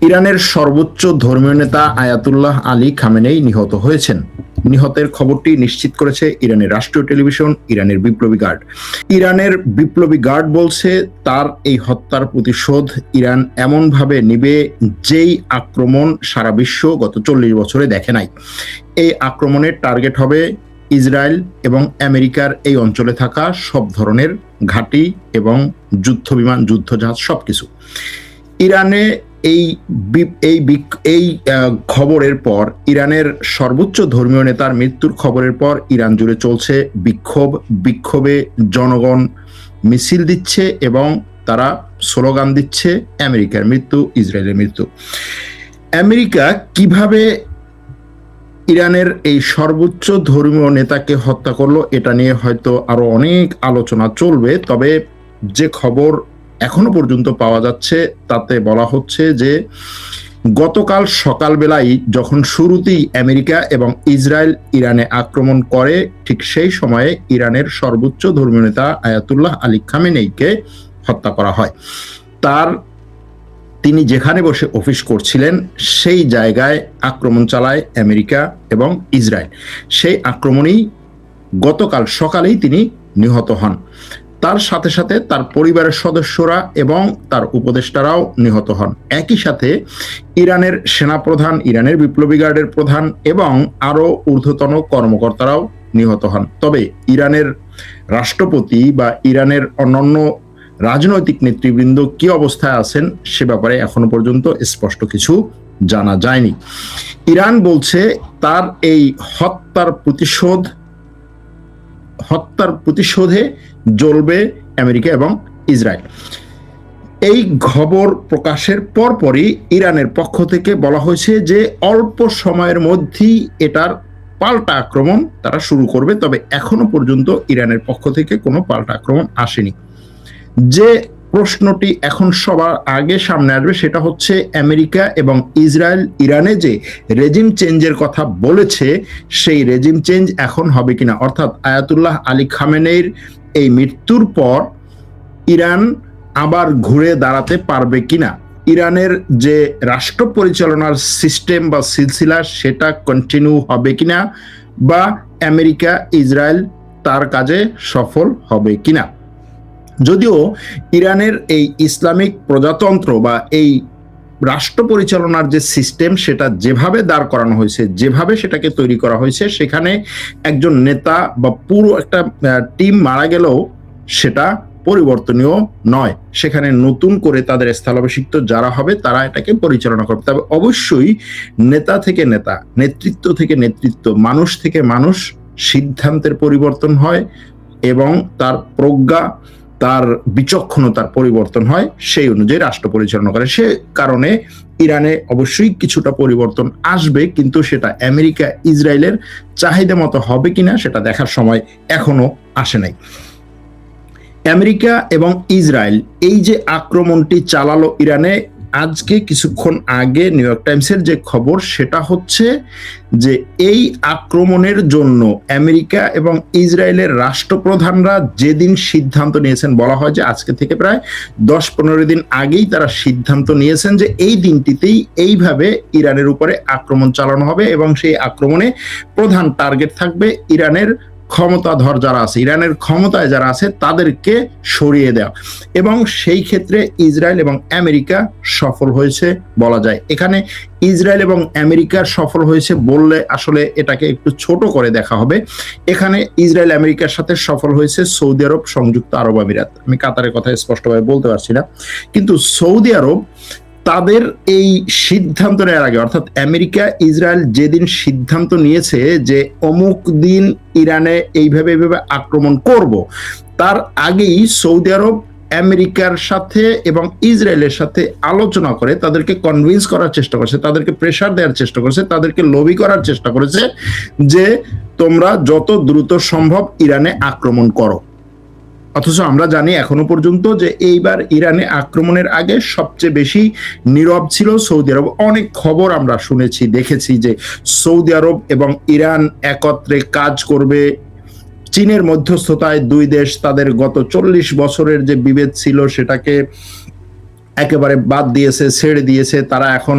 ইরানের সর্বোচ্চ ধর্মীয় নেতা আয়াতুল্লাহ আলী খামেনেই নিহত হয়েছেন। নিহতের খবরটি নিশ্চিত করেছে ইরানের রাষ্ট্রীয় টেলিভিশন ইরানের বিপ্লবী গার্ড। ইরানের বিপ্লবী গার্ড বলছে, তার এই হত্যার প্রতিশোধ ইরান এমনভাবে নিবে যেই আক্রমণ সারা বিশ্ব গত 40 বছরে দেখে নাই। এই আক্রমণের টার্গেট হবে ইসরায়েল এবং আমেরিকার এই অঞ্চলে থাকা সব ধরনের ঘাঁটি এবং যুদ্ধ বিমান, যুদ্ধজাহাজ সবকিছু। ইরানে এই খবরের পর, ইরানের সর্বোচ্চ ধর্মীয় নেতার মৃত্যুর খবরের পর ইরান জুড়ে চলছে বিক্ষোভে জনগণ মিছিল দিচ্ছে এবং তারা স্লোগান দিচ্ছে, আমেরিকার মৃত্যু, ইসরায়েলের মৃত্যু। আমেরিকা কিভাবে ইরানের এই সর্বোচ্চ ধর্মীয় নেতাকে হত্যা করলো, এটা নিয়ে হয়তো আরো অনেক আলোচনা চলবে। তবে যে খবর এখনো পর্যন্ত পাওয়া যাচ্ছে তাতে বলা হচ্ছে যে গতকাল সকালবেলায় যখন শুরুতেই আমেরিকা এবং ইসরায়েল ইরানে আক্রমণ করে, ঠিক সেই সময়ে ইরানের সর্বোচ্চ ধর্মীয় নেতা আয়াতুল্লাহ আলী খামেনেইকে হত্যা করা হয়। তিনি যেখানে বসে অফিস করছিলেন সেই জায়গায় আক্রমণ চালায় আমেরিকা এবং ইসরায়েল। সেই আক্রমণেই গতকাল সকালেই তিনি নিহত হন। তার সাথে সাথে তার পরিবারের সদস্যরা এবং তার উপদেষ্টারাও নিহত হন। একই সাথে ইরানের সেনাপ্রধান, ইরানের বিপ্লবী গার্ডের প্রধান এবং আরো ঊর্ধ্বতন কর্মকর্তারাও নিহত হন। তবে ইরানের রাষ্ট্রপতি বা ইরানের অন্যান্য রাজনৈতিক নেতৃবৃন্দ কি অবস্থায় আছেন সে ব্যাপারে এখনো পর্যন্ত স্পষ্ট কিছু জানা যায়নি। ইরান বলছে তার এই হত্যার প্রতিশোধে জ্বলবে আমেরিকা এবং ইসরায়েল। এই খবর প্রকাশের পরপরই ইরানের পক্ষ থেকে বলা হয়েছে যে অল্প সময়ের মধ্যেই এটার পাল্টা আক্রমণ তারা শুরু করবে। তবে এখনো পর্যন্ত ইরানের পক্ষ থেকে কোনো পাল্টা আক্রমণ আসেনি। যে প্রশ্নটি এখন সবার আগে সামনে আসবে সেটা হচ্ছে, আমেরিকা এবং ইসরায়েল ইরানে যে রেজিম চেঞ্জের কথা বলেছে সেই রেজিম চেঞ্জ এখন হবে কিনা, অর্থাৎ আয়াতুল্লাহ আলী খামেনেইর এই মৃত্যুর পর ইরান আবার ঘুরে দাঁড়াতে পারবে কিনা, ইরানের যে রাষ্ট্র পরিচালনার সিস্টেম বা সিলসিলা সেটা কন্টিনিউ হবে কিনা, বা আমেরিকা ইসরায়েল তার কাজে সফল হবে কিনা। যদিও ইরানের এই ইসলামিক প্রজাতন্ত্র বা এই রাষ্ট্র পরিচালনার যে সিস্টেম সেটা যেভাবে দাঁড় করানো হয়েছে, যেভাবে সেটাকে তৈরি করা হয়েছে, সেখানে একজন নেতা বা পুরো একটা টিম মারা গেলেও সেটা পরিবর্তনীয় নয়। সেখানে নতুন করে তাদের স্থলাভিষিক্ত যারা হবে তারা এটাকে পরিচালনা করবে। তবে অবশ্যই নেতা থেকে নেতা, নেতৃত্ব থেকে নেতৃত্ব, মানুষ থেকে মানুষ সিদ্ধান্তের পরিবর্তন হয় এবং তার প্রজ্ঞা, তার বিচক্ষণতার পরিবর্তন হয়, সেই অনুযায়ী রাষ্ট্র পরিচালনা করে। সে কারণে ইরানে অবশ্যই কিছুটা পরিবর্তন আসবে, কিন্তু সেটা আমেরিকা ইসরায়েলের চাহিদা মতো হবে কিনা সেটা দেখার সময় এখনো আসে নাই। আমেরিকা এবং ইসরায়েল এই যে আক্রমণটি চালালো ইরানে, আজকে কিছুক্ষণ আগে নিউ ইয়র্ক টাইমসের যে খবর সেটা হচ্ছে যে এই আক্রমণের জন্য আমেরিকা এবং ইসরায়েলের রাষ্ট্রপ্রধানরা যেদিন সিদ্ধান্ত নিয়েছেন, বলা হয় যে আজকে থেকে প্রায় 10-15 দিন আগেই তারা সিদ্ধান্ত নিয়েছেন যে এই দিনটিতেই এইভাবে ইরানের উপরে আক্রমণ চালানো হবে এবং সেই আক্রমণে প্রধান টার্গেট থাকবে ইরানের ক্ষমতাধর যারা আছে, ইরানের ক্ষমতায় যারা আছে তাদেরকে সরিয়ে দেওয়া। এবং সেই ক্ষেত্রে ইসরায়েল এবং আমেরিকা সফল হয়েছে বলা যায়। এখানে ইসরায়েল এবং আমেরিকার সফল হয়েছে বললে আসলে এটাকে একটু ছোট করে দেখা হবে। এখানে ইসরায়েল আমেরিকার সাথে সফল হয়েছে সৌদি আরব, সংযুক্ত আরব আমিরাত। আমি কাতারের কথা স্পষ্টভাবে বলতে পারছি না, কিন্তু সৌদি আরব তাদের এই সিদ্ধান্ত নেওয়ার আগে, অর্থাৎ আমেরিকা ইসরায়েল যেদিন সিদ্ধান্ত নিয়েছে যে অমুক দিন ইরানে এইভাবে আক্রমণ করব, তার আগেই সৌদি আরব আমেরিকার সাথে এবং ইসরায়েলের সাথে আলোচনা করে তাদেরকে কনভিন্স করার চেষ্টা করেছে, তাদেরকে প্রেসার দেওয়ার চেষ্টা করেছে, তাদেরকে লবি করার চেষ্টা করেছে যে তোমরা যত দ্রুত সম্ভব ইরানে আক্রমণ করো। অথচ আমরা জানি এখনো পর্যন্ত যে এইবার ইরানে আক্রমণের আগে সবচেয়ে বেশি নীরব ছিল সৌদি আরব। অনেক খবর আমরা শুনেছি, দেখেছি যে সৌদি আরব এবং ইরান একত্রে কাজ করবে, চীনের মধ্যস্থতায় দুই দেশ তাদের গত 40 বছরের যে বিভেদ ছিল সেটাকে একেবারে বাদ দিয়েছে, ছেড়ে দিয়েছে, তারা এখন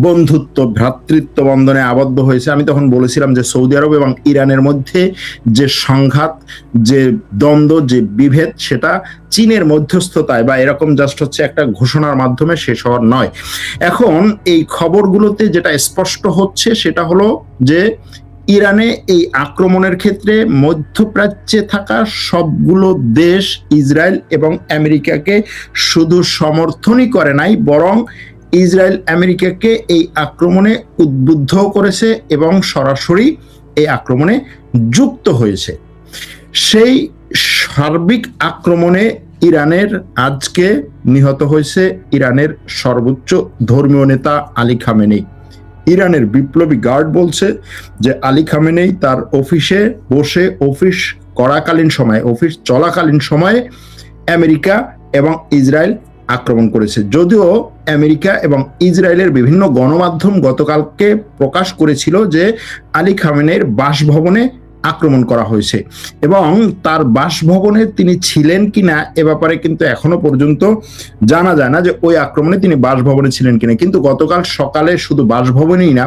বন্ধুত্ব ভ্রাতৃত্ব বন্ধনে আবদ্ধ হয়েছে। আমি তখন বলেছিলাম যে সৌদি আরব এবং ইরানের মধ্যে যে সংঘাত, যে দ্বন্দ্ব, যে বিভেদ, সেটা চীনের মধ্যস্থতায় বা এরকম জাস্ট হচ্ছে একটা ঘোষণার মাধ্যমে শেষ হওয়ার নয়। এখন এই খবরগুলোতে যেটা স্পষ্ট হচ্ছে সেটা হলো যে ইরানে এই আক্রমণের ক্ষেত্রে মধ্যপ্রাচ্যে থাকা সবগুলো দেশ ইসরায়েল এবং আমেরিকাকে শুধু সমর্থনই করে নাই, বরং ইসরায়েল আমেরিকাকে এই আক্রমণে উদ্বুদ্ধ করেছে এবং সরাসরি এই আক্রমণে যুক্ত হয়েছে। সেই সার্বিক আক্রমণে ইরানের আজকে নিহত হয়েছে ইরানের সর্বোচ্চ ধর্মীয় নেতা আলী খামেনেই। ইরানের বিপ্লবী গার্ড বলছে যে আলী খামেনেই তার অফিসে বসে অফিস চলাকালীন সময়ে আমেরিকা এবং ইসরায়েল আক্রমণ করেছে। যদিও আমেরিকা এবং ইসরায়েলের বিভিন্ন গণমাধ্যম গতকালকে প্রকাশ করেছিল যে আলী খামেনেইর বাসভবনে আক্রমণ করা হয়েছে এবং তার বাসভবনে তিনি ছিলেন কিনা এ ব্যাপারে কিন্তু এখনো পর্যন্ত জানা যায় না যে ওই আক্রমণে তিনি বাসভবনে ছিলেন কিনা। কিন্তু গতকাল সকালে শুধু বাসভবনেই না,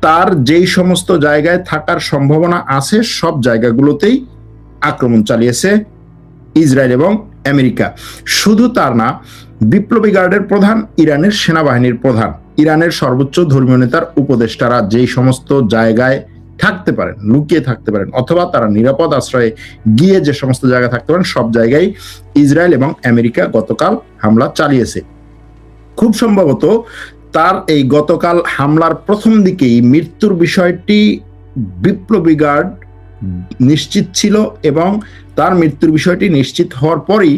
তার যেই সমস্ত জায়গায় থাকার সম্ভাবনা আছে সব জায়গাগুলোতেই আক্রমণ চালিয়েছে ইসরায়েল এবং আমেরিকা। শুধু তার না, বিপ্লবী গার্ডের প্রধান, ইরানের সেনাবাহিনীর প্রধান, ইরানের সর্বোচ্চ ধর্মীয় নেতার উপদেষ্টারা যেই সমস্ত জায়গায় থাকতে পারেন, লুকিয়ে থাকতে পারেন, অথবা তারা নিরাপদ আশ্রয়ে গিয়ে যে সমস্ত জায়গায় থাকতে পারেন, সব জায়গায় ইসরায়েল এবং আমেরিকা গতকাল হামলা চালিয়েছে। খুব সম্ভবত তার এই গতকাল হামলার প্রথম দিকেই মৃত্যুর বিষয়টি বিপ্লবী গার্ড নিশ্চিত ছিল এবং তার মৃত্যুর বিষয়টি নিশ্চিত হওয়ার পরই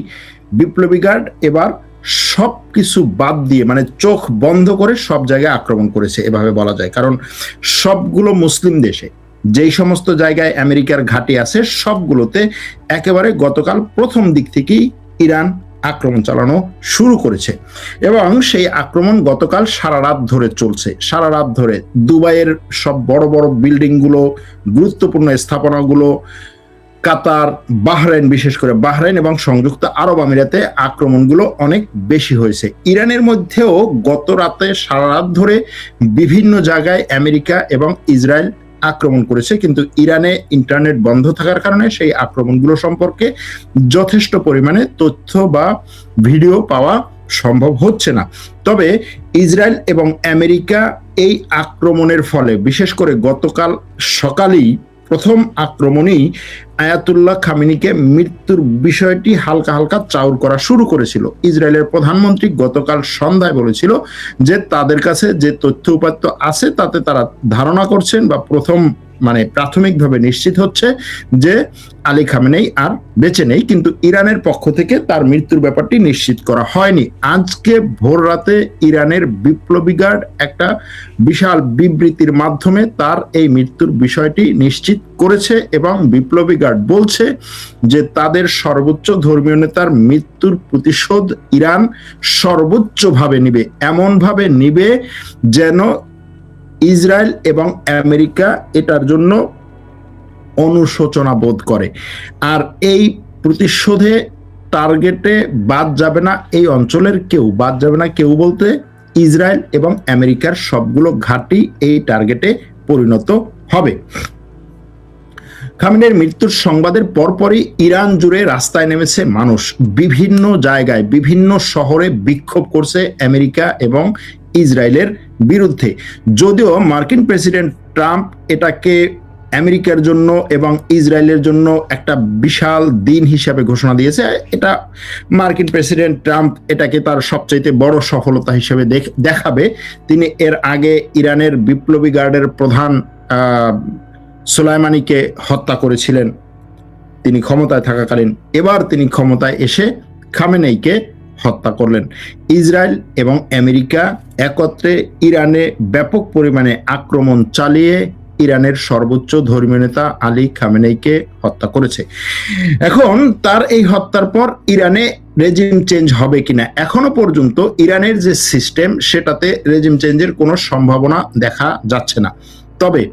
বিপ্লবী গার্ড এবার সবকিছু বাদ দিয়ে, মানে চোখ বন্ধ করে সব জায়গায় আক্রমণ করেছে এভাবে বলা যায়। কারণ সবগুলো মুসলিম দেশে যেই সমস্ত জায়গায় আমেরিকার ঘাঁটি আছে সবগুলোতে একেবারে গতকাল প্রথম দিক থেকেই ইরান আক্রমণ চালানো শুরু করেছে এবং সেই আক্রমণ গতকাল সারা রাত ধরে চলছে। সারা রাত ধরে দুবাইয়ের সব বড় বড় বিল্ডিং গুলো, গুরুত্বপূর্ণ স্থাপনাগুলো, কাতার, বাহরাইন, বিশেষ করে বাহরাইন এবং সংযুক্ত আরব আমিরাতে আক্রমণগুলো অনেক বেশি হয়েছে। ইরানের মধ্যেও গত রাতে সারা রাত ধরে বিভিন্ন জায়গায় আমেরিকা এবং ইসরায়েল আক্রমণ করেছে, কিন্তু ইরানে ইন্টারনেট বন্ধ থাকার কারণে সেই আক্রমণগুলো সম্পর্কে যথেষ্ট পরিমাণে তথ্য বা ভিডিও পাওয়া সম্ভব হচ্ছে না। তবে ইসরায়েল এবং আমেরিকা এই আক্রমণের ফলে, বিশেষ করে গতকাল সকালেই প্রথম আক্রমণেই আয়াতুল্লাহ খামেনিকে মৃত্যুর বিষয়টি হালকা হালকা চাউর করা শুরু করেছিল। ইসরায়েলের প্রধানমন্ত্রী গতকাল সন্ধ্যায় বলেছিল যে তাদের কাছে যে তথ্য উপাত্ত আছে তাতে তারা ধারণা করছেন বা প্রাথমিকভাবে নিশ্চিত হচ্ছে যে আলী খামেনেই আর বেঁচে নেই, কিন্তু ইরানের পক্ষ থেকে তার মৃত্যুর ব্যাপারটি নিশ্চিত করা হয়নি। আজকে ভোর রাতে ইরানের বিপ্লবী গার্ড একটা বিশাল বিবৃতির মাধ্যমে তার এই মৃত্যুর বিষয়টি নিশ্চিত করেছে এবং বিপ্লবী গার্ড বলছে যে তাদের সর্বোচ্চ ধর্মীয় নেতার মৃত্যুর প্রতিশোধ ইরান সর্বোচ্চভাবে নিবে, এমনভাবে নিবে যেন ইসরায়েল এবং আমেরিকা এটার জন্য অনুশোচনা বোধ করে। আর এই প্রতিশোধে টার্গেটে বাদ যাবে না, এই অঞ্চলের কেউ বাদ যাবে না। কেউ বলতে ইসরায়েল এবং আমেরিকার সবগুলো ঘাঁটি এই টার্গেটে পরিণত হবে। খামেনির মৃত্যুর সংবাদের পরপরই ইরান জুড়ে রাস্তায় নেমেছে মানুষ, বিভিন্ন জায়গায় বিভিন্ন শহরে বিক্ষোভ করছে আমেরিকা এবং ইসরায়েলের বিরুদ্ধে। যদিও মার্কিন প্রেসিডেন্ট ট্রাম্প এটাকে আমেরিকার জন্য এবং ইসরায়েলের জন্য একটা বিশাল দিন হিসাবে ঘোষণা দিয়েছে, এটা মার্কিন প্রেসিডেন্ট ট্রাম্প এটাকে তার সবচাইতে বড় সফলতা হিসেবে দেখাবে। তিনি এর আগে ইরানের বিপ্লবী গার্ডের প্রধান সোলাইমানিকে হত্যা করেছিলেন তিনি ক্ষমতায় থাকাকালীন। এবার তিনি ক্ষমতায় এসে খামেনেইকে হত্যা করলেন। ইসরায়েল এবং আমেরিকা একত্রে ইরানে ব্যাপক পরিমাণে আক্রমণ চালিয়ে ইরানের সর্বোচ্চ ধর্মীয় নেতা আলী খামেনেইকে হত্যা করেছে। এখন তার এই হত্যার পর ইরানে রেজিম চেঞ্জ হবে কিনা, এখনো পর্যন্ত ইরানের যে সিস্টেম সেটাতে রেজিম চেঞ্জের কোনো সম্ভাবনা দেখা যাচ্ছে না। তবে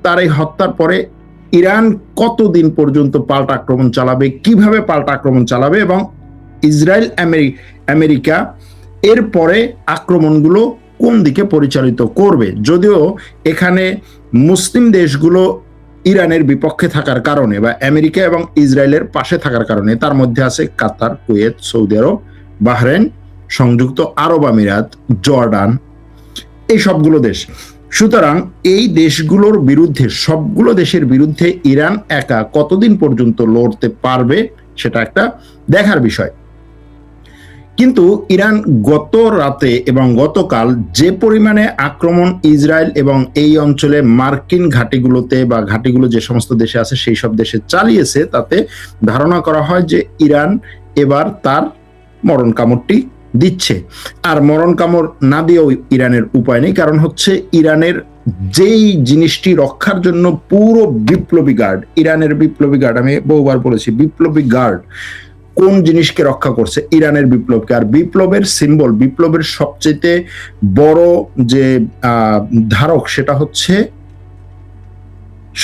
তার এই হত্যার পরে ইরান কতদিন পর্যন্ত পাল্টা আক্রমণ চালাবে, কিভাবে পাল্টা আক্রমণ চালাবে এবং ইসরায়েল আমেরিকা এরপরে আক্রমণগুলো কোন দিকে পরিচালিত করবে। যদিও এখানে মুসলিম দেশগুলো ইরানের বিপক্ষে থাকার কারণে বা আমেরিকা এবং ইসরায়েলের পাশে থাকার কারণে, তার মধ্যে আছে কাতার, কুয়েত, সৌদি আরব, বাহরাইন, সংযুক্ত আরব আমিরাত, জর্ডান, এই সবগুলো দেশ। সুতরাং এই দেশগুলোর বিরুদ্ধে, সবগুলো দেশের বিরুদ্ধে ইরান একা কতদিন পর্যন্ত লড়তে পারবে সেটা একটা দেখার বিষয়। কিন্তু ইরান গত রাতে এবং গতকাল যে পরিমাণে আক্রমণ ইসরায়েল এবং এই অঞ্চলে মার্কিন ঘাঁটিগুলোতে বা ঘাঁটিগুলো যে সমস্ত দেশে আছে সেই সব দেশে চালিয়েছে, তাতে ধারণা করা হয় যে ইরান এবার তার মরণ কামড়টি দিচ্ছে। আর মরণ কামড় না দিয়েও ইরানের উপায় নেই, কারণ হচ্ছে ইরানের যেই জিনিসটি রক্ষার জন্য পুরো বিপ্লবী গার্ড, ইরানের বিপ্লবী গার্ড, আমি বহুবার বলেছি বিপ্লবী গার্ড কোন জিনিসকে রক্ষা করছে, ইরানের বিপ্লবকে। আর বিপ্লবের সিম্বল, বিপ্লবের সবচেয়ে বড় যে ধারক সেটা হচ্ছে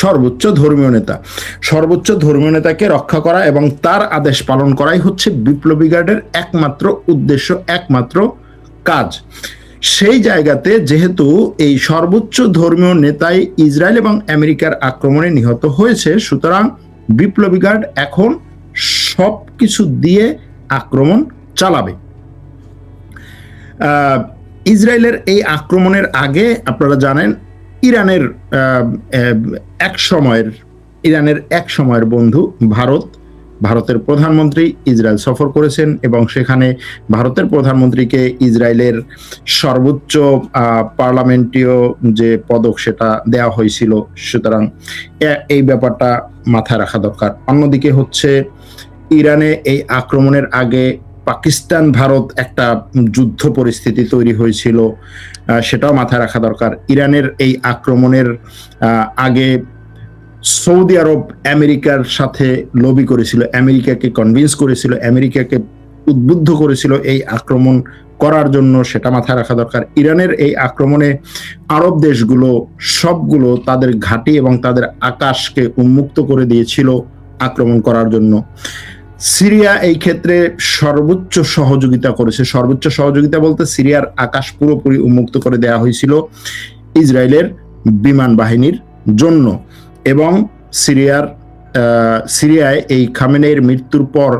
সর্বোচ্চ ধর্মীয় নেতা। সর্বোচ্চ ধর্মীয় নেতাকে রক্ষা করা এবং তার আদেশ পালন করাই হচ্ছে বিপ্লবী গার্ডের একমাত্র উদ্দেশ্য, একমাত্র কাজ। সেই জায়গাতে যেহেতু এই সর্বোচ্চ ধর্মীয় নেতাই ইসরায়েল এবং আমেরিকার আক্রমণে নিহত হয়েছে, সুতরাং বিপ্লবী গার্ড এখন সবকিছু দিয়ে আক্রমণ চালাবে। ইসরায়েলের এই আক্রমণের আগে আপনারা জানেন ইরানের এক সময়ের বন্ধু ভারতের প্রধানমন্ত্রী ইসরায়েল সফর করেছেন এবং সেখানে ভারতের প্রধানমন্ত্রীকে ইসরায়েলের সর্বোচ্চ পার্লামেন্টীয় যে পদক সেটা দেওয়া হয়েছিল। সুতরাং এই ব্যাপারটা মাথায় রাখা দরকার। অন্যদিকে হচ্ছে ইরানে এই আক্রমণের আগে পাকিস্তান ভারত একটা যুদ্ধ পরিস্থিতি তৈরি হয়েছিল, সেটাও মাথায় রাখা দরকার। ইরানের এই আক্রমণের আগে সৌদি আরব আমেরিকার সাথে লবি করেছিল, আমেরিকাকে কনভিন্স করেছিল, আমেরিকাকে উদ্বুদ্ধ করেছিল এই আক্রমণ করার জন্য, সেটা মাথায় রাখা দরকার। ইরানের এই আক্রমণে আরব দেশগুলো সবগুলো তাদের ঘাঁটি এবং তাদের আকাশকে উন্মুক্ত করে দিয়েছিল আক্রমণ করার জন্য। সিরিয়া এই ক্ষেত্রে সর্বোচ্চ সহযোগিতা করেছে। সর্বোচ্চ সহযোগিতা বলতে সিরিয়ার আকাশ পুরোপুরি উন্মুক্ত করে দেওয়া হয়েছিল ইসরায়েলের বিমান বাহিনীর জন্য। এবং সিরিয়ায় এই খামেনেইর মৃত্যুর পর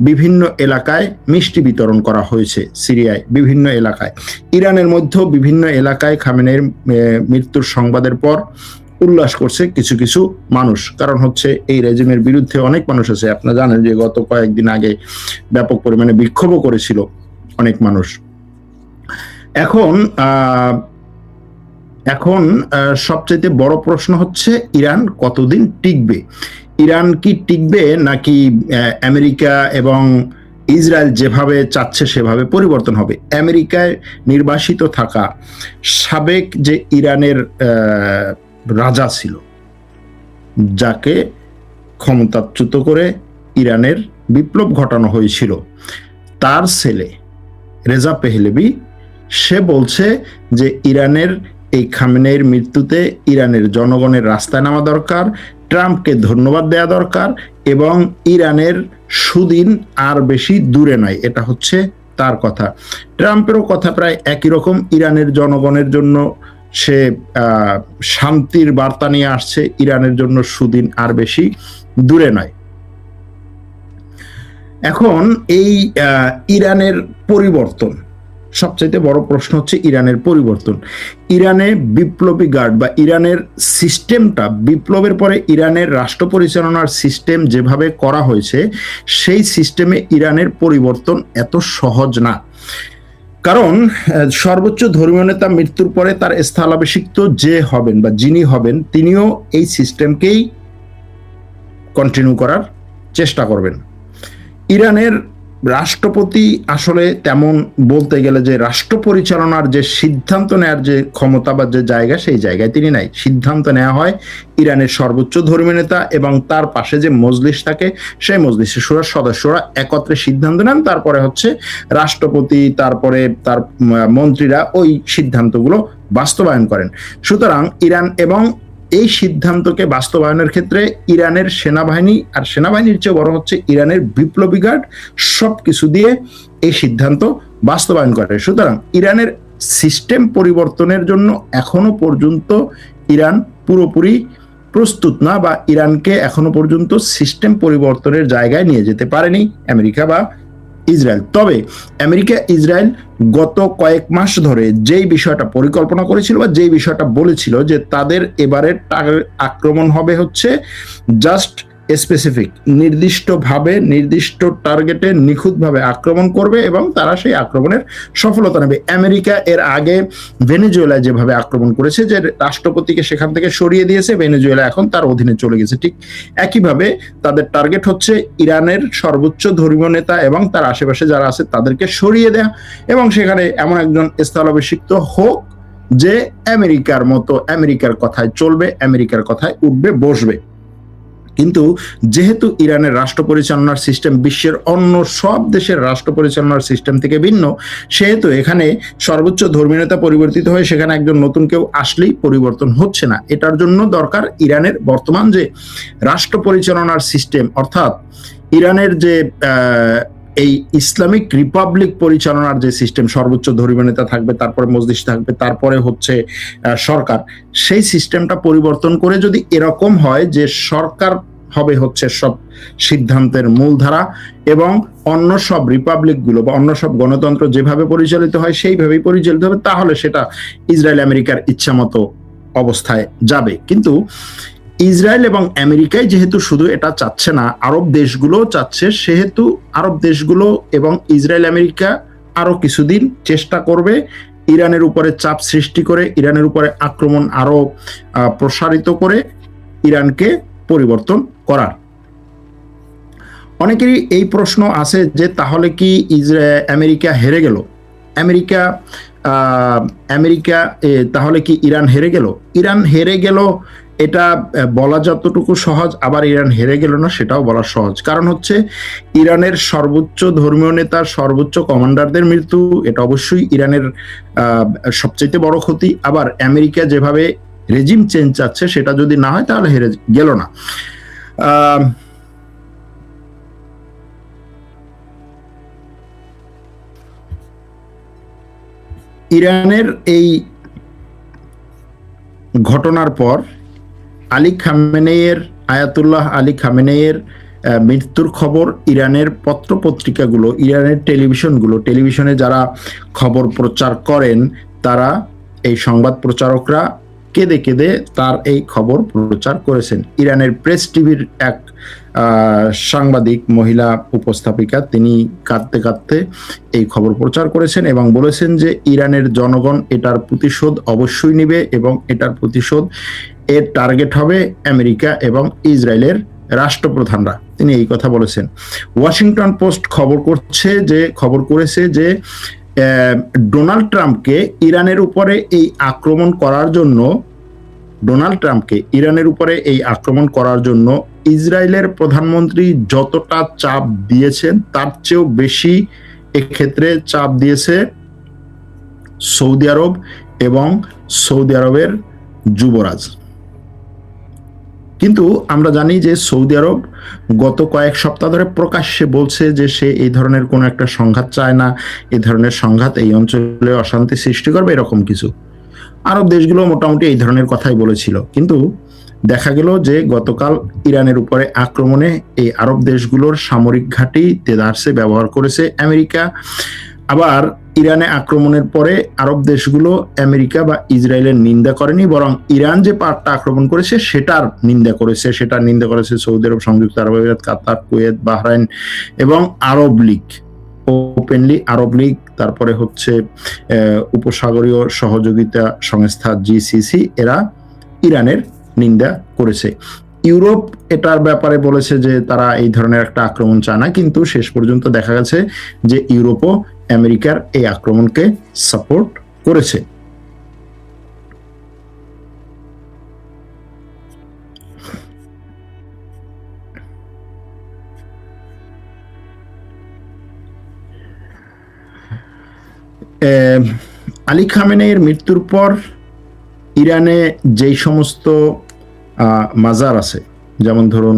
বিভিন্ন এলাকায় মিষ্টি বিতরণ করা হয়েছে। সিরিয়ায় বিভিন্ন এলাকায়, ইরানের মধ্যেও বিভিন্ন এলাকায় খামেনেইর মৃত্যুর সংবাদের পর উল্লাস করছে কিছু কিছু মানুষ। কারণ হচ্ছে এই রেজিমের বিরুদ্ধে অনেক মানুষ আছে। আপনারা জানেন যে গত কয়েকদিন আগে ব্যাপক পরিমাণে বিক্ষোভও করেছিল অনেক মানুষ। এখন সবচেয়ে বড় প্রশ্ন হচ্ছে ইরান কতদিন টিকবে। ইরান কি টিকবে নাকি আমেরিকা এবং ইসরায়েল যেভাবে চাচ্ছে সেভাবে পরিবর্তন হবে? আমেরিকায় নির্বাসিত থাকা সাবেক যে ইরানের রাজা ছিল, যাকে ক্ষমতাচ্যুত করে ইরানের বিপ্লব ঘটানো হয়েছিল, তার ছেলে রেজা পেহলেভি, সে বলছে যে ইরানের এই খামেনেইর মৃত্যুতে ইরানের জনগণের রাস্তায় নামা দরকার, ট্রাম্পকে ধন্যবাদ দেওয়া দরকার এবং ইরানের সুদিন আর বেশি দূরে নাই। এটা হচ্ছে তার কথা। ট্রাম্পেরও কথা প্রায় একই রকম। ইরানের জনগণের জন্য সে শান্তির বার্তা নিয়ে আসছে, ইরানের জন্য সুদিন আর বেশি দূরে নয়। এখন এই ইরানের পরিবর্তন, সবচাইতে বড় প্রশ্ন হচ্ছে ইরানের পরিবর্তন। ইরানে বিপ্লবী গার্ড বা ইরানের সিস্টেমটা, বিপ্লবের পরে ইরানের রাষ্ট্র পরিচালনার সিস্টেম যেভাবে করা হয়েছে, সেই সিস্টেমে ইরানের পরিবর্তন এত সহজ না। কারণ সর্বোচ্চ ধর্মীয় নেতা মৃত্যুর পরে তার স্থলাভিষিক্ত যে হবেন বা যিনি হবেন, তিনিও এই সিস্টেমকেই কন্টিনিউ করার চেষ্টা করবেন। ইরানের রাষ্ট্রপতি আসলে তেমন বলতে গেলে যে রাষ্ট্র পরিচালনার যে সিদ্ধান্ত নেওয়ার যে ক্ষমতা বা যে জায়গা, সেই জায়গায় তিনি নাই। সিদ্ধান্ত নেওয়া হয় ইরানের সর্বোচ্চ ধর্মীয় নেতা এবং তার পাশে যে মজলিস থাকে, সেই মজলিসের সদস্যরা একত্রে সিদ্ধান্ত নেন। তারপরে হচ্ছে রাষ্ট্রপতি, তারপরে তার মন্ত্রীরা ওই সিদ্ধান্তগুলো বাস্তবায়ন করেন। সুতরাং ইরান এবং এই সিদ্ধান্তকে বাস্তবায়নের ক্ষেত্রে ইরানের সেনাবাহিনী আর সেনাবাহিনীর চেয়ে বড় হচ্ছে ইরানের বিপ্লবী গার্ড সবকিছু দিয়ে এই সিদ্ধান্ত বাস্তবায়ন করে। সুতরাং ইরানের সিস্টেম পরিবর্তনের জন্য এখনো পর্যন্ত ইরান পুরোপুরি প্রস্তুত না, বা ইরানকে এখনো পর্যন্ত সিস্টেম পরিবর্তনের জায়গায় নিয়ে যেতে পারেনি আমেরিকা বা ইসরায়েল। তবে আমেরিকা ইসরায়েল গত কয়েক মাস ধরে যেই বিষয়টা পরিকল্পনা করেছিল বা যেই বিষয়টা বলেছিল যে তাদের এবারের আক্রমণ হবে হচ্ছে জাস্ট স্পেসিফিক, নির্দিষ্টভাবে নির্দিষ্ট টার্গেটে নিখুঁতভাবে আক্রমণ করবে এবং তারা সেই আক্রমণের সফলতা নেবে। আমেরিকা এর আগে ভেনেজুয়েলায় যেভাবে আক্রমণ করেছে, যে রাষ্ট্রপতিকে সেখান থেকে সরিয়ে দিয়েছে, ভেনেজুয়েলা এখন তার অধীনে চলে গেছে, ঠিক একইভাবে তাদের টার্গেট হচ্ছে ইরানের সর্বোচ্চ ধর্মীয় নেতা এবং তার আশেপাশে যারা আছে তাদেরকে সরিয়ে দেয়া এবং সেখানে এমন একজন স্থলাভিষিক্ত হোক যে আমেরিকার মতো আমেরিকার কথায় চলবে, আমেরিকার কথায় উঠবে বসবে। কিন্তু যেহেতু ইরানের রাষ্ট্র পরিচালনার সিস্টেম বিশ্বের অন্য সব দেশের রাষ্ট্র পরিচালনার সিস্টেম থেকে ভিন্ন, সেহেতু এখানে সর্বোচ্চ ধর্মীয় নেতা পরিবর্তিত হয়ে সেখানে একজন নতুন কেউ আসলেই পরিবর্তন হচ্ছে না। এটার জন্য দরকার ইরানের বর্তমান যে রাষ্ট্র পরিচালনার সিস্টেম, অর্থাৎ ইরানের যে এই ইসলামিক রিপাবলিক পরিচালনার যে সিস্টেম, সর্বোচ্চ ধর্মীয় নেতা থাকবে, তারপরে মসজিদ থাকবে, তারপরে হচ্ছে সরকার, সেই সিস্টেমটা পরিবর্তন করে যদি এরকম হয় যে সরকার হবে হচ্ছে সব সিদ্ধান্তের মূলধারা এবং অন্য সব রিপাবলিকগুলো বা অন্য সব গণতন্ত্র যেভাবে পরিচালিত হয় সেইভাবেই পরিচালিত হবে, তাহলে সেটা ইসরায়েল আমেরিকার ইচ্ছামতো অবস্থায় যাবে। কিন্তু ইসরায়েল এবং আমেরিকায় যেহেতু শুধু এটা চাচ্ছে না, আরব দেশগুলো চাচ্ছে, সেহেতু আরব দেশগুলো এবং ইসরায়েল আমেরিকা আরো কিছুদিন চেষ্টা করবে ইরানের উপরে চাপ সৃষ্টি করে, ইরানের উপরে আক্রমণ আরো প্রসারিত করে ইরানকে পরিবর্তন করার। অনেকেরই এই প্রশ্ন আছে যে তাহলে কি আমেরিকা হেরে গেল? আমেরিকা তাহলে কি ইরান হেরে গেল? ইরান হেরে গেল এটা বলা যতটুকু সহজ, আবার ইরান হেরে গেল না সেটাও বলা সহজ। কারণ হচ্ছে ইরানের সর্বোচ্চ ধর্মীয় নেতা, সর্বোচ্চ কমান্ডারদের মৃত্যু, এটা অবশ্যই ইরানের সবচেয়ে বড় ক্ষতি। আবার আমেরিকা যেভাবে রেজিম চেঞ্জ চাচ্ছে সেটা যদি না হয় তাহলে হেরে গেল না। ইরানের এই ঘটনার পর আয়াতুল্লাহ আলী খামেনেইয়ের মৃত্যুর খবর ইরানের পত্রপত্রিকাগুলো, ইরানের টেলিভিশনে যারা খবর প্রচার করেন, তারা এই সংবাদ প্রচারকরা কেঁদে কেঁদে তার এই খবর প্রচার করেছেন। ইরানের প্রেস টিভির এক সাংবাদিক মহিলা উপস্থাপিকা, তিনি কাঁদতে কাঁদতে এই খবর প্রচার করেছেন এবং বলেছেন যে ইরানের জনগণ এটার প্রতিশোধ অবশ্যই নেবে এবং এটার প্রতিশোধ এর টার্গেট হবে আমেরিকা এবং ইসরায়েলের রাষ্ট্রপ্রধানরা। তিনি এই কথা বলেছেন। ওয়াশিংটন পোস্ট খবর করেছে যে ডোনাল্ড ট্রাম্পকে ইরানের উপরে এই আক্রমণ করার জন্য ইসরায়েলের প্রধানমন্ত্রী যতটা চাপ দিয়েছেন তার চেয়েও বেশি এক্ষেত্রে চাপ দিয়েছে সৌদি আরব এবং সৌদি আরবের যুবরাজ। কিন্তু আমরা জানি যে সৌদি আরব গত কয়েক সপ্তাহ ধরে প্রকাশ্যে বলছে যে সে এই ধরনের কোনো একটা সংঘাত চায় না, এই ধরনের সংঘাত এই অঞ্চলে অশান্তি সৃষ্টি করবে, এরকম কিছু। আরব দেশগুলো মোটামুটি এই ধরনের কথাই বলেছিল, কিন্তু দেখা গেল যে গতকাল ইরানের উপরে আক্রমণে এই আরব দেশগুলোর সামরিক ঘাঁটি তেদারসে ব্যবহার করেছে আমেরিকা। আবার ইরানে আক্রমণের পরে আরব দেশগুলো আমেরিকা বা ইসরায়েলের নিন্দা করেনি, বরং ইরান যে পার্টটা আক্রমণ করেছে সেটার নিন্দা করেছে সৌদি আরব, সংযুক্ত আরব আমিরাত, কাতার, কুয়েত, বাহরাইন এবং আরব লীগ, ওপেনলি আরব লীগ, তারপরে হচ্ছে উপসাগরীয় সহযোগিতা সংস্থা জিসিসি, এরা ইরানের নিন্দা করেছে। ইউরোপ এটার ব্যাপারে বলেছে যে তারা এই ধরনের একটা আক্রমণ চায় না, কিন্তু শেষ পর্যন্ত দেখা গেছে যে ইউরোপও আমেরিকার এই আক্রমণকে সাপোর্ট করেছে। আলী খামেনেইয়ের মৃত্যুর পর ইরানে যেই সমস্ত মাজার আছে, যেমন ধরুন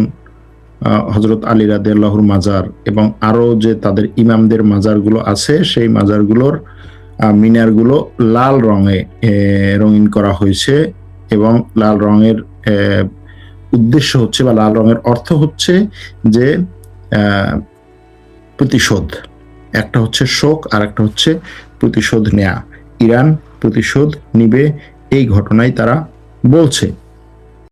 হজরত আলী রাদিয়াল্লাহুর মাজার এবং আরো যে তাদের ইমামদের মাজারগুলো আছে, সেই মাজারগুলোর মিনারগুলো লাল রঙে রঙিন করা হয়েছে। এবং লাল রঙের উদ্দেশ্য হচ্ছে বা লাল রঙের অর্থ হচ্ছে যে প্রতিশোধ। একটা হচ্ছে শোক আর একটা হচ্ছে প্রতিশোধ নেয়া। ইরান প্রতিশোধ নিবে, এই ঘটনায় তারা বলছে।